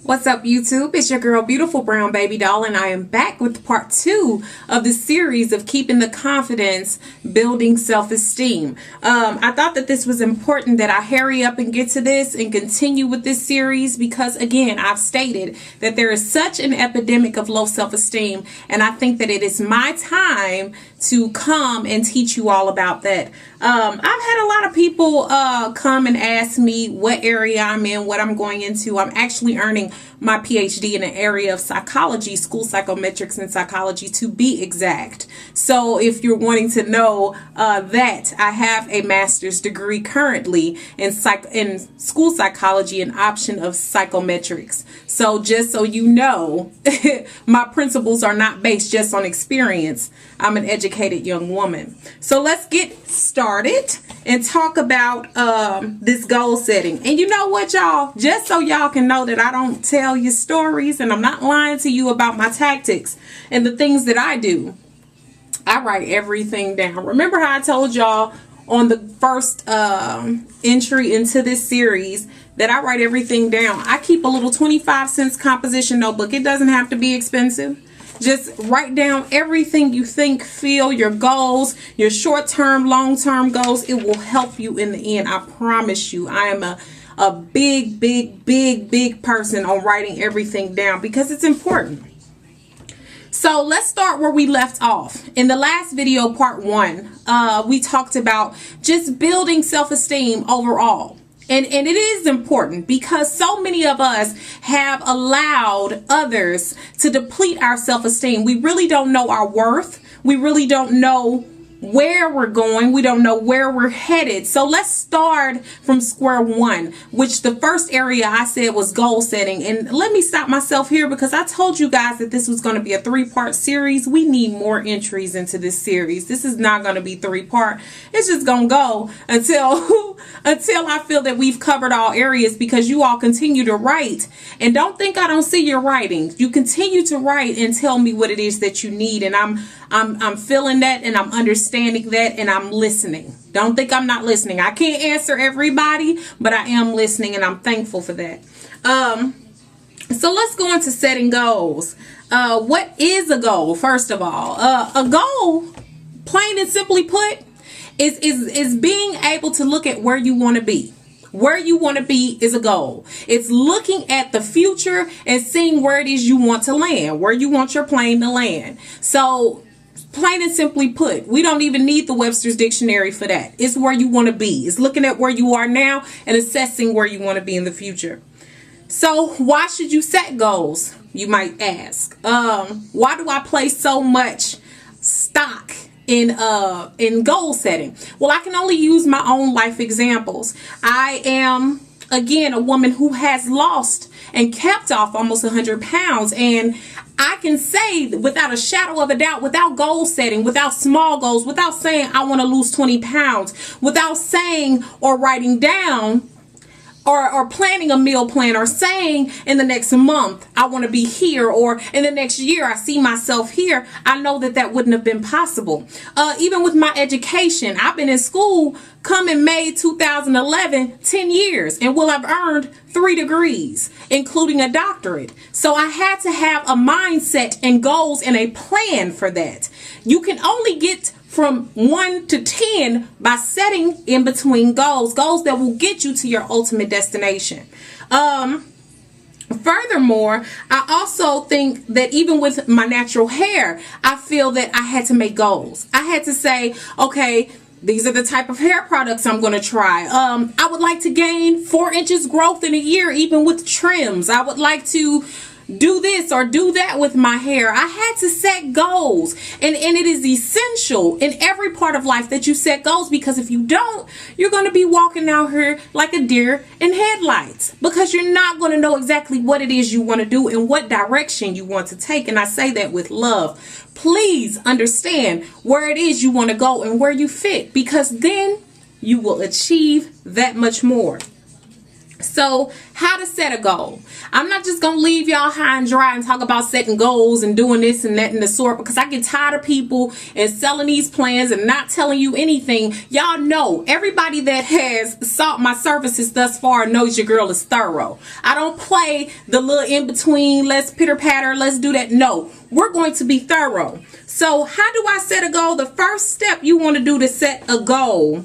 What's up, YouTube? It's your girl, Beautiful Brown Baby Doll, and I am back with part 2 of the series of keeping the confidence, building self-esteem. I thought that this was important that I hurry up and get to this and continue with this series because, again, I've stated that there is such an epidemic of low self-esteem, and I think that it is my time to come and teach you all about that. I've had a lot of people come and ask me what area I'm in, what I'm going into. I'm actually earning my PhD in the area of psychology, school psychometrics and psychology to be exact. So if you're wanting to know that, I have a master's degree currently in school psychology, an option of psychometrics. So just so you know, my principles are not based just on experience. I'm an educated young woman. So let's get started and talk about this goal setting. And you know what, y'all? Just so y'all can know that I don't tell you stories and I'm not lying to you about my tactics and the things that I do. I write everything down. Remember how I told y'all on the first entry into this series that I write everything down? I keep a little 25-cent composition notebook. It doesn't have to be expensive. Just write down everything you think, feel, your goals, your short-term, long-term goals. It will help you in the end. I promise you. I am a big person on writing everything down because it's important. So let's start where we left off. In the last video, part 1, we talked about just building self-esteem overall. And it is important because so many of us have allowed others to deplete our self-esteem. We really don't know our worth. We really don't know where we're going. We don't know where we're headed. So let's start from square one, which the first area I said was goal setting. And let me stop myself here because I told you guys that this was going to be a 3-part series. We need more entries into this series. This is not going to be 3-part. It's just going to go until I feel that we've covered all areas, because you all continue to write. And don't think I don't see your writing. You continue to write and tell me what it is that you need. And I'm feeling that, and I'm understanding that, and I'm listening. Don't think I'm not listening. I can't answer everybody, but I am listening, and I'm thankful for that. So let's go into setting goals. What is a goal? First of all, a goal, plain and simply put, is being able to look at where you want to be. Where you want to be is a goal. It's looking at the future and seeing where it is you want to land, where you want your plane to land. So plain and simply put, we don't even need the Webster's Dictionary for that. It's where you want to be. It's looking at where you are now and assessing where you want to be in the future. So why should you set goals, you might ask? Why do I place so much stock in goal setting? Well, I can only use my own life examples. I am, again, a woman who has lost and kept off almost 100 pounds. And I can say without a shadow of a doubt, without goal setting, without small goals, without saying I want to lose 20 pounds, without saying or writing down or planning a meal plan, or saying in the next month I want to be here, or in the next year I see myself here, I know that that wouldn't have been possible. Even with my education, I've been in school come in May 2011, 10 years, and will have earned 3 degrees, including a doctorate. So I had to have a mindset and goals and a plan for that. You can only get from 1 to 10 by setting in between goals that will get you to your ultimate destination. Furthermore, I also think that even with my natural hair, I feel that I had to make goals. I had to say, okay, these are the type of hair products I'm going to try. I would like to gain 4 inches growth in a year, even with trims. I would like to do this or do that with my hair. I had to set goals, and it is essential in every part of life that you set goals, because if you don't, you're going to be walking out here like a deer in headlights, because you're not going to know exactly what it is you want to do and what direction you want to take. And I say that with love. Please understand where it is you want to go and where you fit, because then you will achieve that much more. So how to set a goal. I'm not just going to leave y'all high and dry and talk about setting goals and doing this and that and the sort, because I get tired of people and selling these plans and not telling you anything. Y'all know, everybody that has sought my services thus far knows your girl is thorough. I don't play the little in between, let's pitter patter, let's do that. No, we're going to be thorough. So how do I set a goal? The first step you want to do to set a goal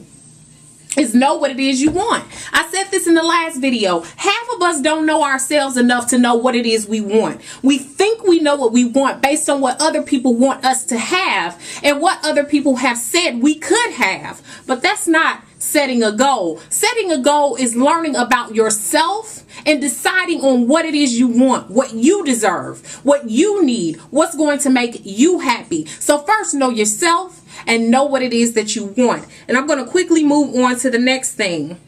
is know what it is you want. I said this in the last video. Half of us don't know ourselves enough to know what it is we want. We think we know what we want based on what other people want us to have and what other people have said we could have. But that's not setting a goal. Setting a goal is learning about yourself and deciding on what it is you want, what you deserve, what you need, what's going to make you happy. So first, know yourself and know what it is that you want. And I'm going to quickly move on to the next thing.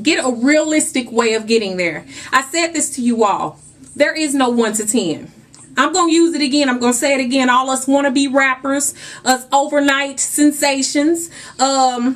Get a realistic way of getting there. I said this to you all. There is no 1 to 10. I'm going to use it again. I'm going to say it again. All us wannabe rappers, us overnight sensations, us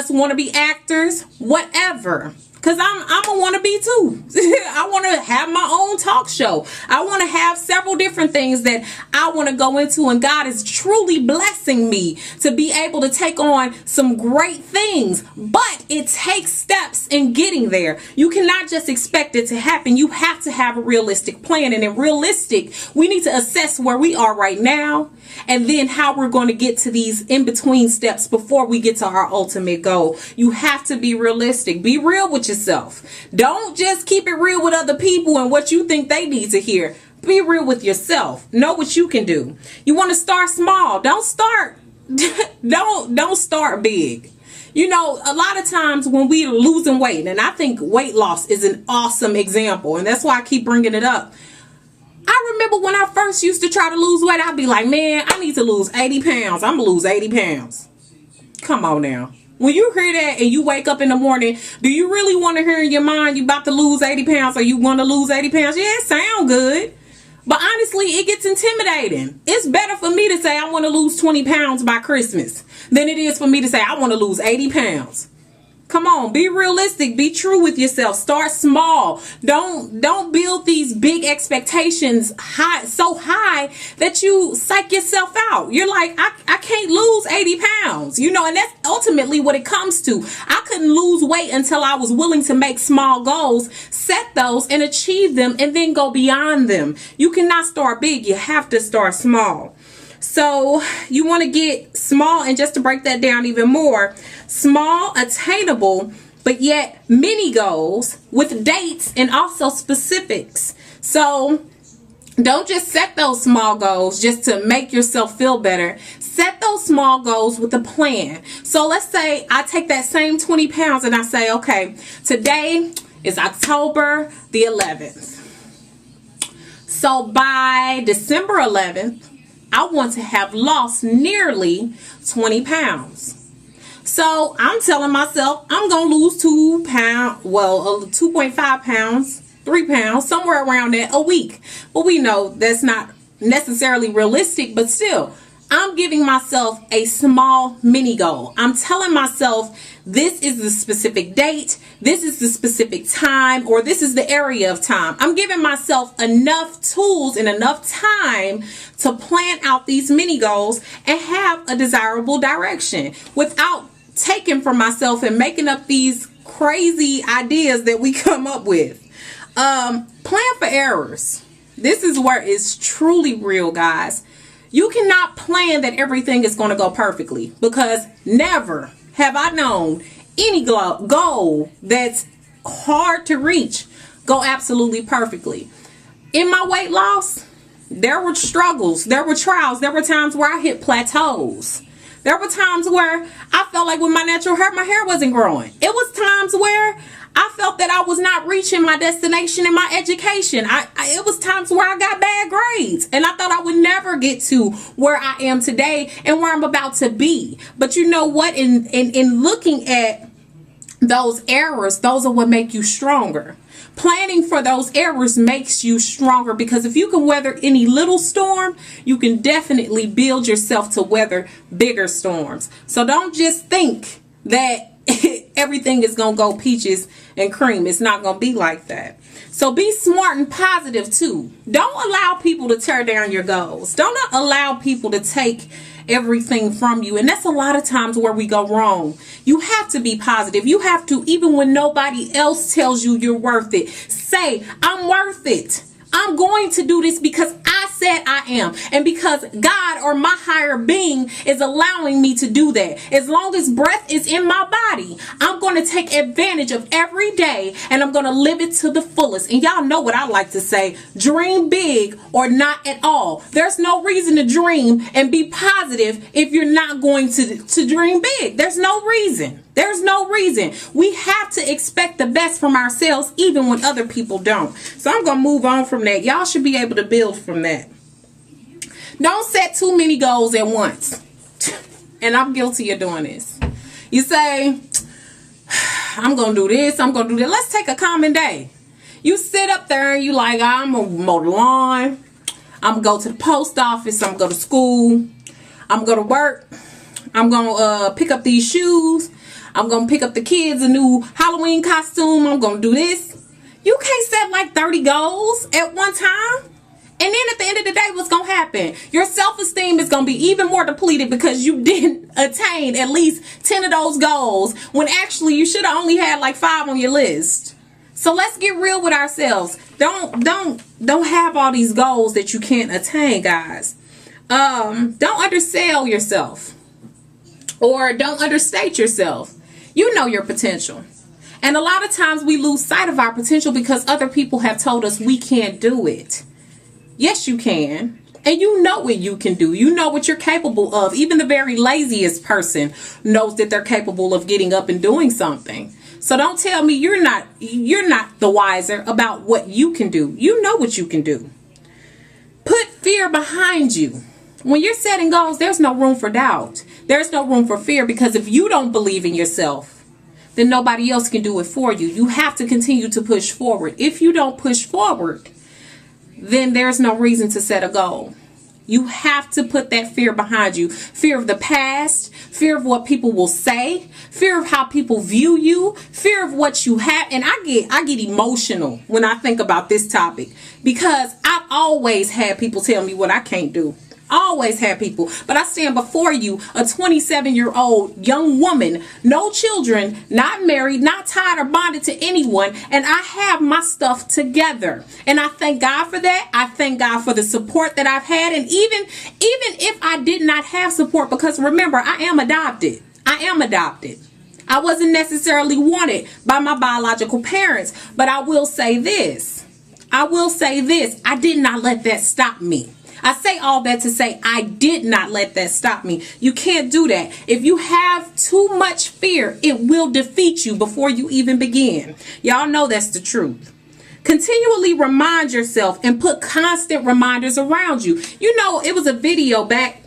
wannabe actors, whatever. Because I'm a wannabe too. I want to have my own talk show. I want to have several different things that I want to go into. And God is truly blessing me to be able to take on some great things. But it takes steps in getting there. You cannot just expect it to happen. You have to have a realistic plan. And in realistic, we need to assess where we are right now. And then how we're going to get to these in-between steps before we get to our ultimate goal. You have to be realistic. Be real with yourself. Don't just keep it real with other people and what you think they need to hear. Be real with yourself. Know what you can do. You want to start small. Don't start big. You know, a lot of times when we're losing weight, and I think weight loss is an awesome example, and that's why I keep bringing it up. I remember when I first used to try to lose weight, I'd be like, man, I need to lose 80 pounds. I'm going to lose 80 pounds. Come on now. When you hear that and you wake up in the morning, do you really want to hear in your mind you about to lose 80 pounds or you want to lose 80 pounds? Yeah, it sounds good. But honestly, it gets intimidating. It's better for me to say I want to lose 20 pounds by Christmas than it is for me to say I want to lose 80 pounds. Come on, be realistic, be true with yourself. Start small. Don't build these big expectations so high that you psych yourself out. You're like, I can't lose 80 pounds. You know, and that's ultimately what it comes to. I couldn't lose weight until I was willing to make small goals, set those and achieve them, and then go beyond them. You cannot start big. You have to start small. So you want to get small, and just to break that down even more, small, attainable, but yet mini goals with dates and also specifics. So don't just set those small goals just to make yourself feel better. Set those small goals with a plan. So let's say I take that same 20 pounds and I say, okay, today is October the 11th. So by December 11th, I want to have lost nearly 20 pounds. So I'm telling myself I'm going to lose 2 pounds, well, 2.5 pounds, 3 pounds, somewhere around that a week. But we know that's not necessarily realistic, but still, I'm giving myself a small mini goal. I'm telling myself this is the specific date, this is the specific time, or this is the area of time. I'm giving myself enough tools and enough time to plan out these mini goals and have a desirable direction without taking from myself and making up these crazy ideas that we come up with. Plan for errors. This is where it's truly real, guys. You cannot plan that everything is going to go perfectly, because never have I known any goal that's hard to reach go absolutely perfectly. In my weight loss, there were struggles, there were trials, there were times where I hit plateaus. There were times where I felt like with my natural hair, my hair wasn't growing. It was times where I felt that I was not reaching my destination in my education. It was times where I got bad grades and I thought I would never get to where I am today and where I'm about to be. But you know what? In looking at those errors, those are what make you stronger. Planning for those errors makes you stronger, because if you can weather any little storm, you can definitely build yourself to weather bigger storms. So don't just think that everything is going to go peaches and cream. It's not going to be like that. So be smart and positive too. Don't allow people to tear down your goals. Don't allow people to take everything from you. And that's a lot of times where we go wrong. You have to be positive. You have to, even when nobody else tells you you're worth it, say, I'm worth it. I'm going to do this because I said I am, and because God or my higher being is allowing me to do that. As long as breath is in my body, I'm going to take advantage of every day, and I'm going to live it to the fullest. And y'all know what I like to say, dream big or not at all. There's no reason to dream and be positive if you're not going to dream big. There's no reason. There's no reason. We have to expect the best from ourselves even when other people don't. So I'm going to move on from that. Y'all should be able to build from that. Don't set too many goals at once. And I'm guilty of doing this. You say, I'm going to do this. I'm going to do that. Let's take a common day. You sit up there and you like, I'm going to mow the lawn. I'm going to go to the post office. I'm going to go to school. I'm going to go to work. I'm going to pick up these shoes. I'm going to pick up the kids a new Halloween costume. I'm going to do this. You can't set like 30 goals at one time. And then at the end of the day, what's going to happen? Your self-esteem is going to be even more depleted because you didn't attain at least 10 of those goals when actually you should have only had like 5 on your list. So let's get real with ourselves. Don't have all these goals that you can't attain, guys. Don't undersell yourself or don't understate yourself. You know your potential. And a lot of times we lose sight of our potential because other people have told us we can't do it. Yes, you can. And you know what you can do. You know what you're capable of. Even the very laziest person knows that they're capable of getting up and doing something. So don't tell me you're not the wiser about what you can do. You know what you can do. Put fear behind you. When you're setting goals, there's no room for doubt. There's no room for fear, because if you don't believe in yourself, then nobody else can do it for you. You have to continue to push forward. If you don't push forward, then there's no reason to set a goal. You have to put that fear behind you. Fear of the past, fear of what people will say, fear of how people view you, fear of what you have. And I get emotional when I think about this topic, because I've always had people tell me what I can't do. Always had people. But I stand before you, a 27-year-old young woman, no children, not married, not tied or bonded to anyone, and I have my stuff together. And I thank God for that. I thank God for the support that I've had. And even if I did not have support, because remember, I am adopted. I wasn't necessarily wanted by my biological parents. But I will say this. I did not let that stop me. I say all that to say I did not let that stop me. You can't do that. If you have too much fear, it will defeat you before you even begin. Y'all know that's the truth. Continually remind yourself and put constant reminders around you. You know, it was a video back,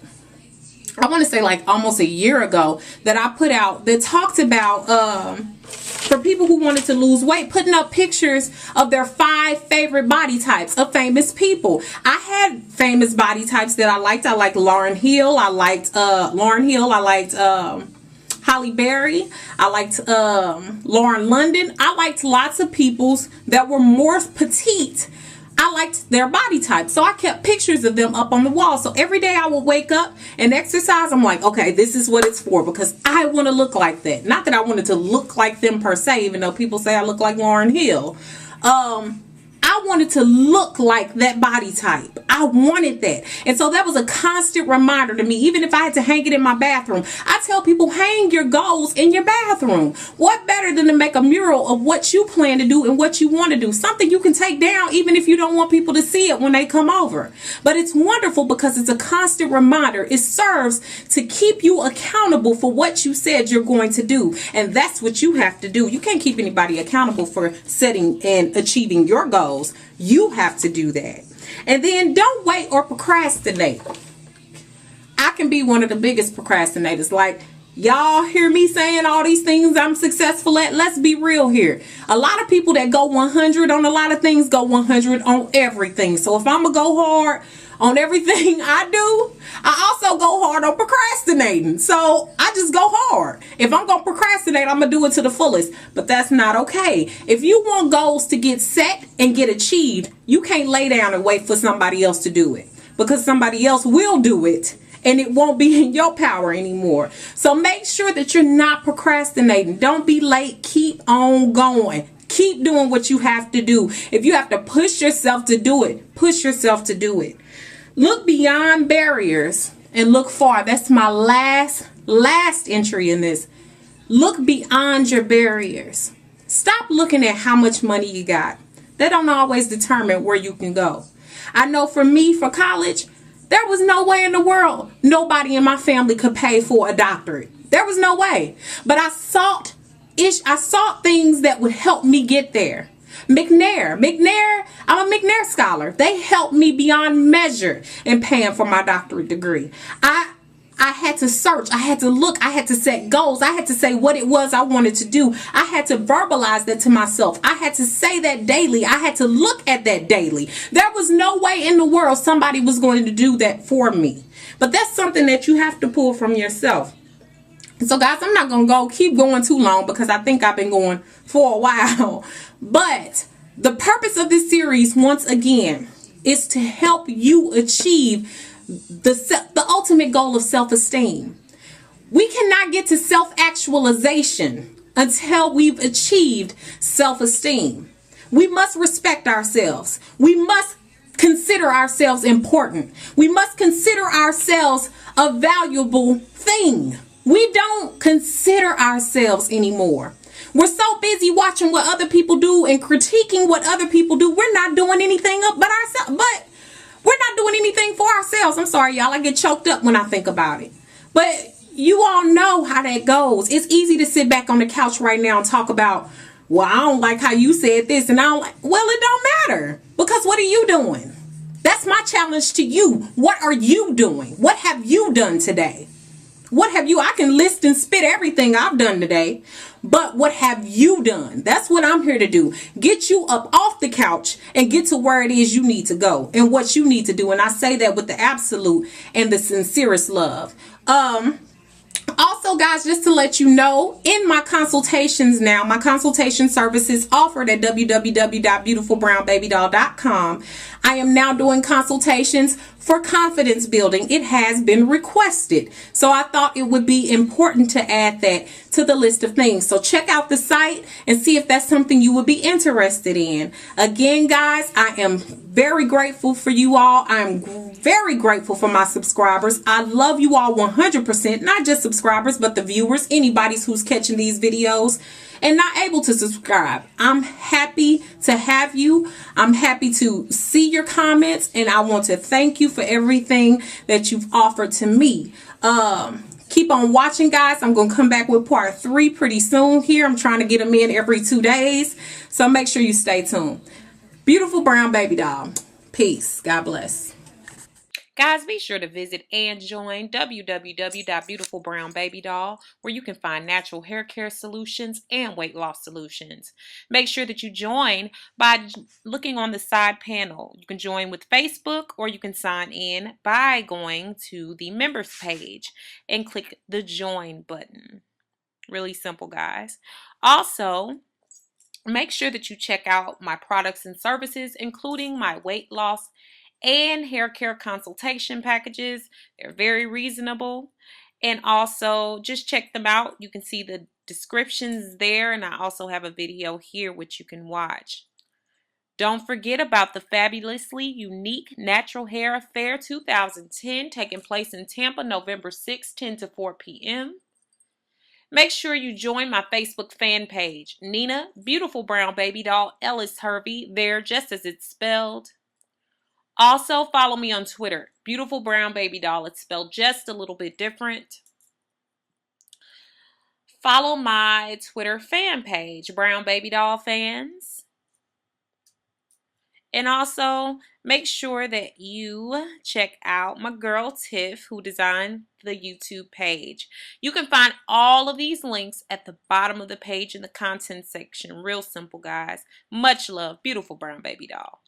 I want to say like almost a year ago, that I put out that talked about for people who wanted to lose weight, putting up pictures of their 5 favorite body types of famous people. I had famous body types that I liked. I liked Lauryn Hill. I liked Halle Berry. I liked Lauren London. I liked lots of people's that were more petite. I liked their body type. So I kept pictures of them up on the wall. So every day I would wake up and exercise. I'm like, okay, this is what it's for, because I want to look like that. Not that I wanted to look like them per se, even though people say I look like Lauryn Hill. I wanted to look like that body type. I wanted that. And so that was a constant reminder to me, even if I had to hang it in my bathroom. I tell people, hang your goals in your bathroom. What better than to make a mural of what you plan to do and what you want to do? Something you can take down even if you don't want people to see it when they come over. But it's wonderful because it's a constant reminder. It serves to keep you accountable for what you said you're going to do. And that's what you have to do. You can't keep anybody accountable for setting and achieving your goals. You have to do that. And then don't wait or procrastinate. I can be one of the biggest procrastinators. Like, Y'all hear me saying all these things I'm successful at? Let's be real here. A lot of people that go 100 on a lot of things go 100 on everything. So if I'm going to go hard on everything I do, I also go hard on procrastinating. So I just go hard. If I'm going to procrastinate, I'm going to do it to the fullest. But that's not okay. If you want goals to get set and get achieved, you can't lay down and wait for somebody else to do it, because somebody else will do it. And it won't be in your power anymore. So make sure that you're not procrastinating. Don't be late. Keep on going. Keep doing what you have to do. If you have to push yourself to do it, push yourself to do it. Look beyond barriers and look far. That's my last entry in this. Look beyond your barriers. Stop looking at how much money you got. That don't always determine where you can go. I know for me, for college, there was no way in the world nobody in my family could pay for a doctorate. There was no way. But I sought things that would help me get there. McNair, I'm a McNair scholar. They helped me beyond measure in paying for my doctorate degree. I had to search. I had to look. I had to set goals. I had to say what it was I wanted to do. I had to verbalize that to myself. I had to say that daily. I had to look at that daily. There was no way in the world somebody was going to do that for me. But that's something that you have to pull from yourself. So guys, I'm not going to keep going too long, because I think I've been going for a while. But the purpose of this series, once again, is to help you achieve the ultimate goal of self-esteem. We cannot get to self-actualization until we've achieved self-esteem. We must respect ourselves. We must consider ourselves important. We must consider ourselves a valuable thing. We don't consider ourselves anymore. We're so busy watching what other people do and critiquing what other people do. We're not doing anything but ourselves. But we're not doing anything for ourselves. I'm sorry, y'all. I get choked up when I think about it. But you all know how that goes. It's easy to sit back on the couch right now and talk about, well, I don't like how you said this, and I don't like, well, it don't matter, because what are you doing? That's my challenge to you. What are you doing? What have you done today? I can list and spit everything I've done today, but what have you done? That's what I'm here to do. Get you up off the couch and get to where it is you need to go and what you need to do. And I say that with the absolute and the sincerest love. Also, guys, just to let you know, in my consultations now, my consultation services offered at www.BeautifulBrwnBabyDol.com. I am now doing consultations for confidence building. It has been requested. So I thought it would be important to add that to the list of things. So check out the site and see if that's something you would be interested in. Again, guys, I am very grateful for you all. I'm very grateful for my subscribers. I love you all 100%, not just subscribers, but the viewers, anybody who's catching these videos and not able to subscribe. I'm happy to have you. I'm happy to see your comments, and I want to thank you for everything that you've offered to me. Keep on watching, guys. I'm going to come back with part 3 pretty soon here. I'm trying to get them in every 2 days, so make sure you stay tuned. Beautiful brown baby doll. Peace. God bless. Guys, be sure to visit and join www.BeautifulBrwnBabyDol, where you can find natural hair care solutions and weight loss solutions. Make sure that you join by looking on the side panel. You can join with Facebook, or you can sign in by going to the members page and click the join button. Really simple, guys. Also, make sure that you check out my products and services, including my weight loss and hair care consultation packages. They're very reasonable. And also just check them out. You can see the descriptions there, and I also have a video here which you can watch. Don't forget about the fabulously unique Natural Hair Affair 2010 taking place in Tampa, November 6, 10 to 4 p.m. Make sure you join my Facebook fan page, Nina, Beautiful Brown Baby Doll, Ellis-Hervey, there just as it's spelled. Also, follow me on Twitter, Beautiful Brown Baby Doll. It's spelled just a little bit different. Follow my Twitter fan page, Brown Baby Doll Fans. And also make sure that you check out my girl Tiff, who designed the YouTube page. You can find all of these links at the bottom of the page in the content section. Real simple, guys. Much love, beautiful brown baby doll.